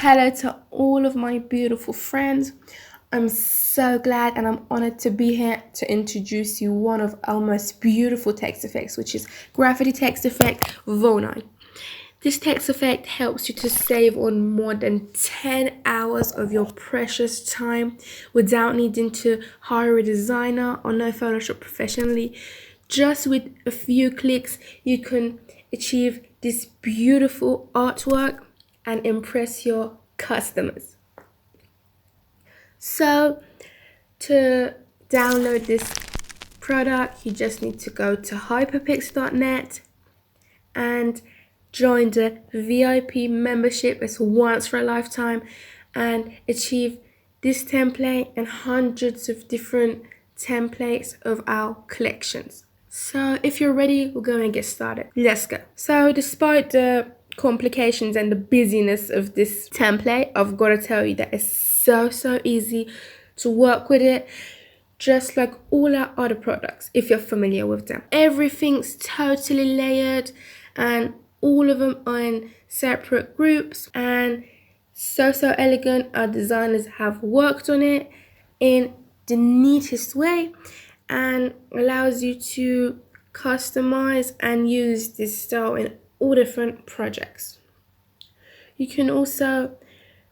Hello to all of my beautiful friends. I'm so glad and I'm honored to be here to introduce you one of our most beautiful text effects, which is Graffiti text effect Volnine. This text effect helps you to save on more than 10 hours of your precious time without needing to hire a designer or know Photoshop professionally. Just with a few clicks, you can achieve this beautiful artwork and impress your customers. So, to download this product, you just need to go to hyperpix.net and join the VIP membership. It's once for a lifetime, and achieve this template and hundreds of different templates of our collections. So if you're ready, we'll go and get started. Let's go. So despite the complications and the busyness of this template, I've got to tell you that it's so easy to work with it, just like all our other products if you're familiar with them. Everything's totally layered and all of them are in separate groups, and so elegant. Our designers have worked on it in the neatest way and allows you to customize and use this style in all different projects. You can also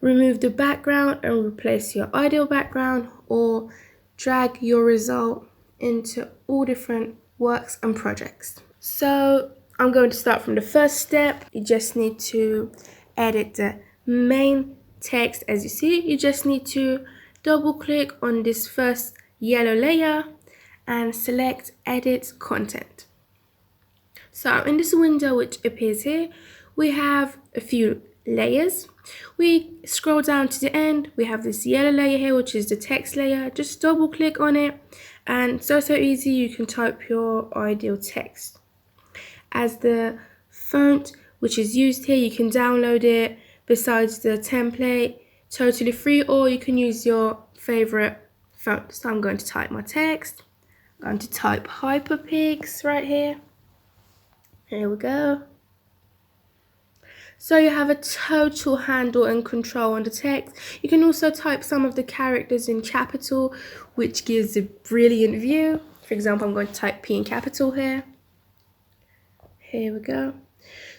remove the background and replace your ideal background, or drag your result into all different works and projects. So I'm going to start from the first step. You just need to edit the main text. As you see, you just need to double click on this first yellow layer and select edit content. So in this window which appears here, we have a few layers. We scroll down to the end, we have this yellow layer here, which is the text layer. Just double click on it and so easy, you can type your ideal text. As the font which is used here, you can download it besides the template totally free, or you can use your favorite font. So I'm going to type my text. I'm going to type Hyperpix right here. Here we go. So you have a total handle and control on the text. You can also type some of the characters in capital, which gives a brilliant view. For example, I'm going to type P in capital here. Here we go.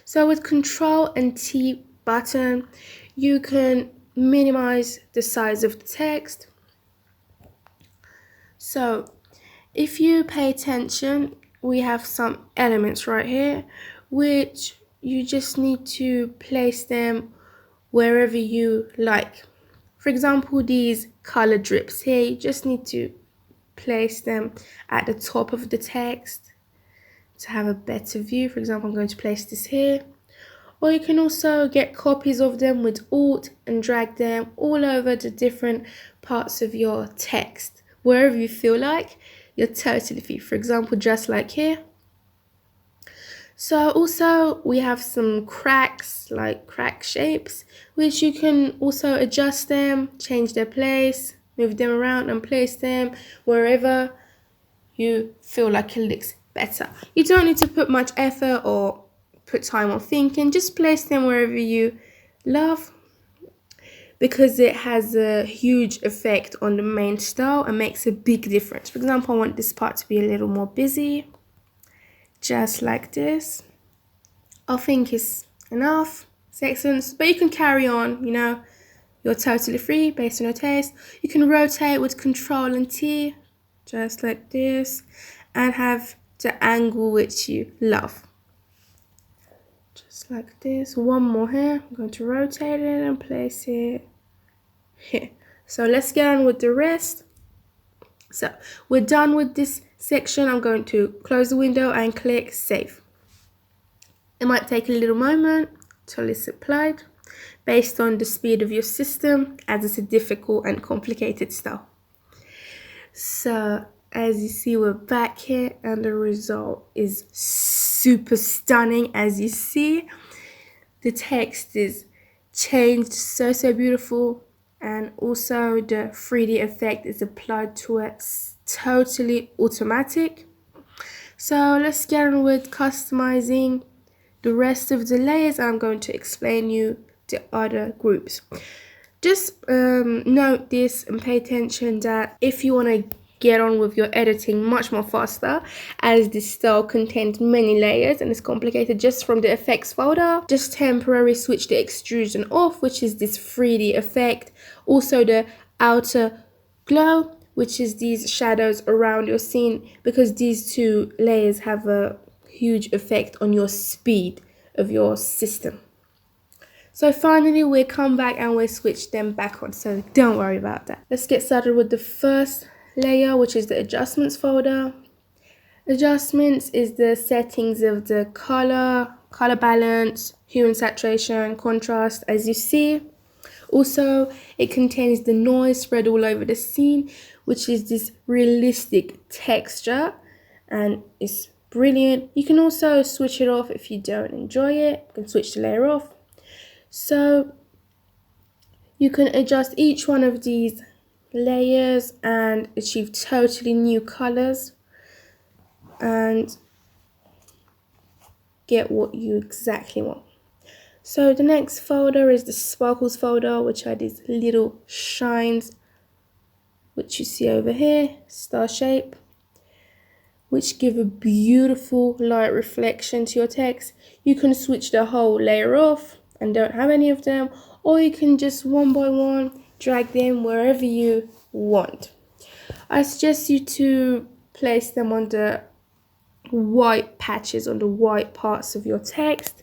So with Control and T button, you can minimize the size of the text. So if you pay attention, we have some elements right here, which you just need to place them wherever you like. For example, these color drips here, you just need to place them at the top of the text to have a better view. For example, I'm going to place this here. Or you can also get copies of them with Alt and drag them all over the different parts of your text. Wherever you feel like, you're totally free. For example, just like here. So also we have some cracks, like crack shapes, which you can also adjust them, change their place, move them around and place them wherever you feel like it looks better. You don't need to put much effort or put time on thinking, just place them wherever you love, because it has a huge effect on the main style and makes a big difference. For example, I want this part to be a little more busy, just like this. I think it's enough sections, but you can carry on, you're totally free based on your taste. You can rotate with Control and T, just like this, and have the angle which you love. Just like this. One more here. I'm going to rotate it and place it here. So let's get on with the rest. So we're done with this section. I'm going to close the window and click Save. It might take a little moment till it's applied, based on the speed of your system, as it's a difficult and complicated style. So as you see, we're back here and the result is super stunning. As you see, the text is changed, so beautiful, and also the 3D effect is applied to it, totally automatic. So let's get on with customizing the rest of the layers. I'm going to explain you the other groups. Just note this and pay attention that if you want to get on with your editing much more faster, as this style contains many layers and is complicated, just from the effects folder, just temporarily switch the extrusion off, which is this 3D effect. Also the outer glow, which is these shadows around your scene, because these two layers have a huge effect on your speed of your system. So finally we come back and we switch them back on, so don't worry about that. Let's get started with the first layer, which is the adjustments folder. Adjustments is the settings of the color balance, hue and saturation, contrast, as you see. Also, it contains the noise spread all over the scene, which is this realistic texture, and it's brilliant. You can also switch it off if you don't enjoy it. You can switch the layer off. So you can adjust each one of these layers and achieve totally new colors and get what you exactly want. So the next folder is the sparkles folder, which are these little shines, which you see over here, star shape, which give a beautiful light reflection to your text. You can switch the whole layer off and don't have any of them, or you can just one by one drag them wherever you want. I suggest you to place them on the white patches, on the white parts of your text.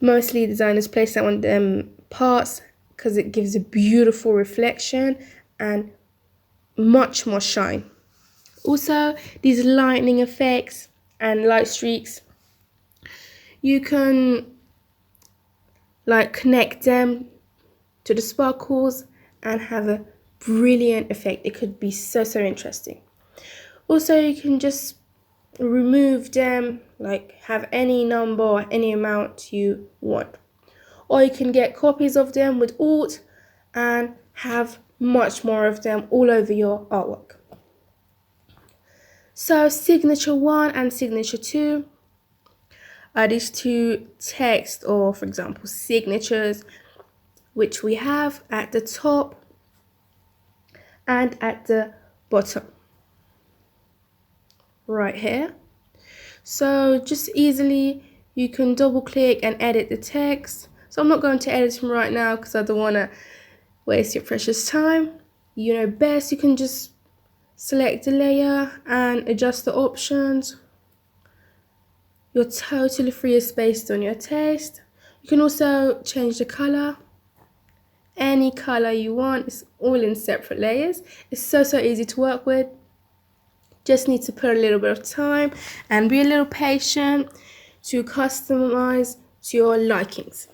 Mostly designers place that on them parts because it gives a beautiful reflection and much more shine. Also, these lightning effects and light streaks, you can connect them to the sparkles and have a brilliant effect. It could be so interesting. Also, you can just remove them, have any number or any amount you want, or you can get copies of them with Alt and have much more of them all over your artwork. So signature 1 and signature 2 are these two text, or for example signatures, which we have at the top and at the bottom right here. So just easily you can double click and edit the text. So I'm not going to edit them right now because I don't want to waste your precious time. You know best, you can just select the layer and adjust the options. You're totally free of space on your taste. You can also change the color, any color you want. It's all in separate layers. It's so easy to work with. Just need to put a little bit of time and be a little patient to customize to your likings.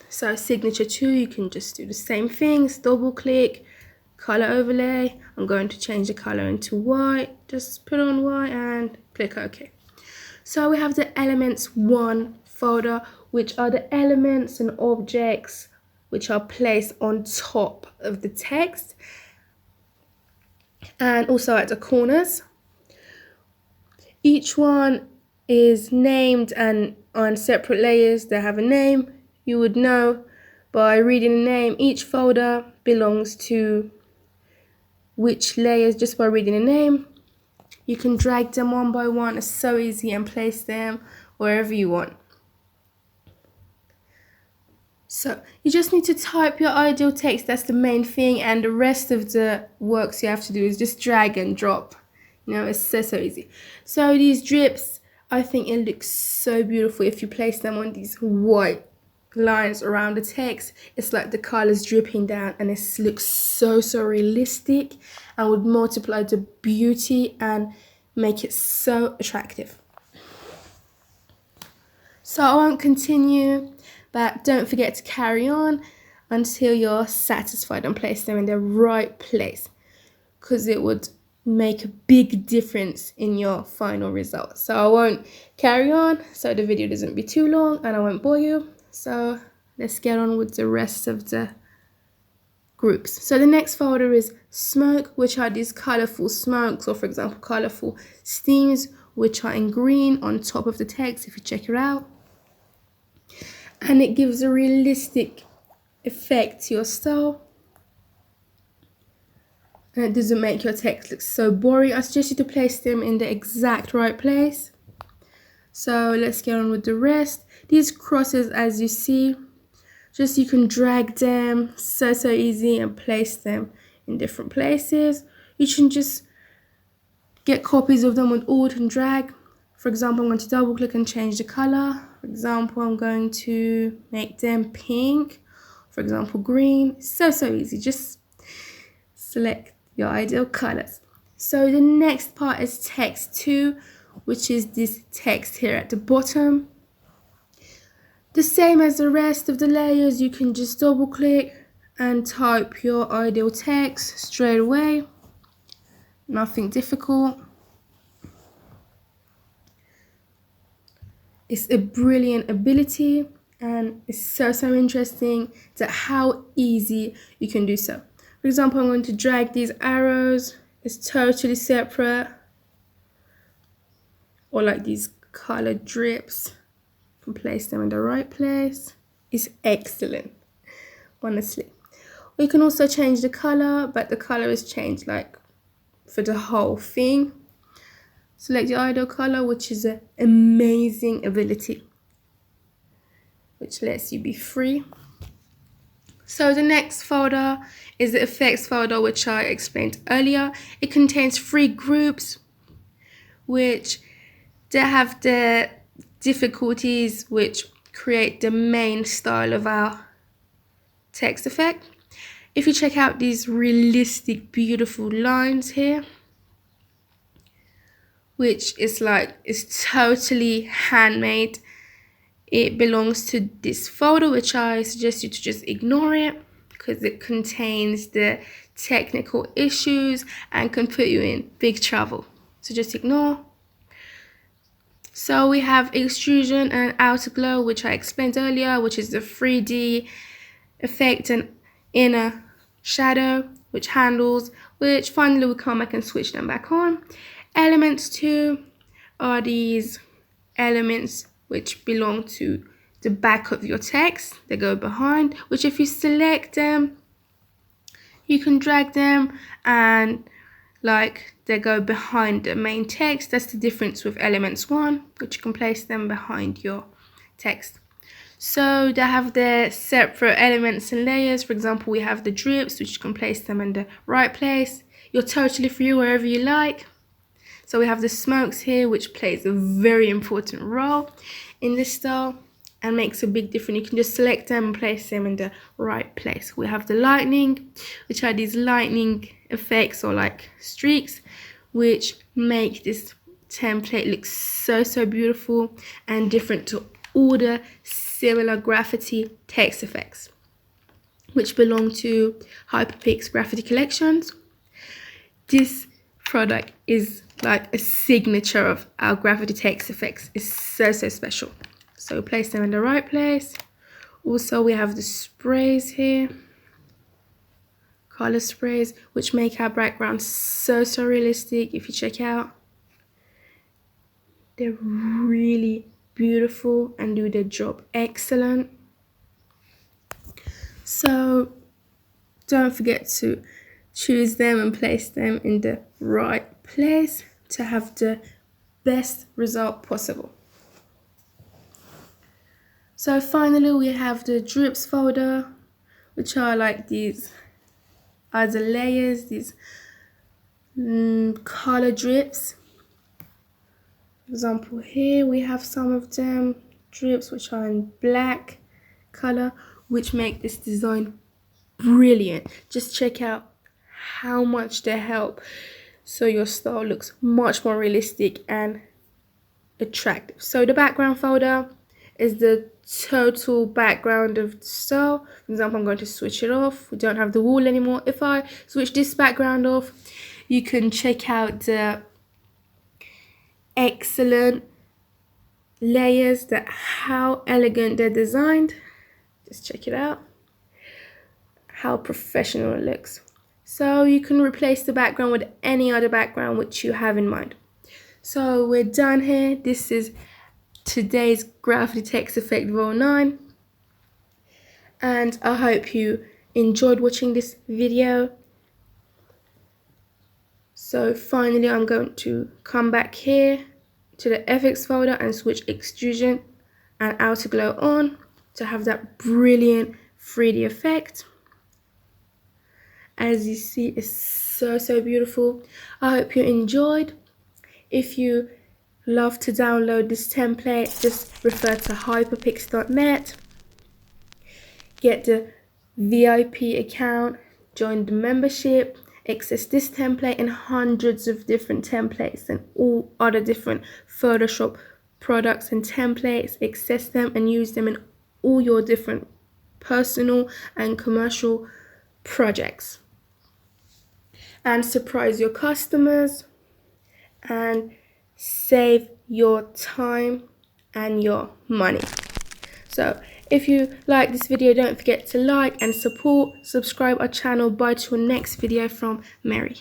So signature 2, you can just do the same things, double click, color overlay. I'm going to change the color into white. Just put on white and click OK. So we have the elements 1 folder, which are the elements and objects which are placed on top of the text and also at the corners. Each one is named and on separate layers. They have a name. You would know by reading the name. Each folder belongs to which layers just by reading the name. You can drag them one by one. It's so easy, and place them wherever you want. So you just need to type your ideal text. That's the main thing, and the rest of the works you have to do is just drag and drop. You know, it's so easy. So these drips, I think it looks so beautiful if you place them on these white lines around the text. It's like the colors dripping down, and it looks so realistic and would multiply the beauty and make it so attractive. So I won't continue, but don't forget to carry on until you're satisfied and place them in the right place, because it would make a big difference in your final result. So I won't carry on so the video doesn't be too long and I won't bore you. So let's get on with the rest of the groups. So the next folder is smoke, which are these colorful smokes, or for example colorful steams, which are in green on top of the text if you check it out. and it gives a realistic effect to your style, and it doesn't make your text look so boring. I suggest you to place them in the exact right place. So let's get on with the rest. These crosses, as you see, just you can drag them so easy and place them in different places. You can just get copies of them with Alt and drag. For example, I'm going to double click and change the color. For example, I'm going to make them pink. For example, green. So easy. Just select your ideal colors. So the next part is text 2, which is this text here at the bottom. The same as the rest of the layers, you can just double click and type your ideal text straight away. Nothing difficult. It's a brilliant ability, and it's so interesting that how easy you can do so. For example, I'm going to drag these arrows. It's totally separate. Or like these color drips. You can place them in the right place. It's excellent, honestly. Or you can also change the color, but the color is changed like for the whole thing. Select your ideal color, which is an amazing ability, which lets you be free. So the next folder is the effects folder, which I explained earlier. It contains 3 groups, which they have the difficulties which create the main style of our text effect. If you check out these realistic, beautiful lines here, which is like, it's totally handmade. It belongs to this folder, which I suggest you to just ignore it because it contains the technical issues and can put you in big trouble. So just ignore. So we have extrusion and outer glow, which I explained earlier, which is the 3D effect and inner shadow, which handles, which finally we come back and switch them back on. Elements 2 are these elements which belong to the back of your text. They go behind, which if you select them, you can drag them and like they go behind the main text. That's the difference with elements 1, which you can place them behind your text. So they have their separate elements and layers. For example, we have the drips, which you can place them in the right place. You're totally free wherever you like. So we have the smokes here, which plays a very important role in this style and makes a big difference. You can just select them and place them in the right place. We have the lightning, which are these lightning effects or like streaks, which make this template look so beautiful and different to all the similar graffiti text effects, which belong to Hyperpix Graffiti collections. This product is like a signature of our graffiti text effects. It's so special. So place them in the right place. Also, we have the sprays here, color sprays, which make our background so realistic. If you check out, they're really beautiful and do their job excellent. So don't forget to choose them and place them in the right place to have the best result possible. So finally we have the drips folder, which are like these other layers, these color drips. For example, here we have some of them drips which are in black color, which make this design brilliant. Just check out how much they help so your style looks much more realistic and attractive. So the background folder is the total background of the style. For example, I'm going to switch it off. We don't have the wall anymore. If I switch this background off, you can check out the excellent layers, that how elegant they're designed. Just check it out, how professional it looks. So you can replace the background with any other background which you have in mind. So we're done here. This is today's Graffiti Text Effect Vol 9. and I hope you enjoyed watching this video. So finally, I'm going to come back here to the FX folder and switch extrusion and outer glow on to have that brilliant 3D effect. As you see, it's so beautiful. I hope you enjoyed. If you love to download this template, just refer to hyperpix.net, get the VIP account, join the membership, access this template and hundreds of different templates and all other different Photoshop products and templates. Access them and use them in all your different personal and commercial projects, and surprise your customers and save your time and your money. So if you like this video, don't forget to like and subscribe our channel. Bye to our next video from Mary.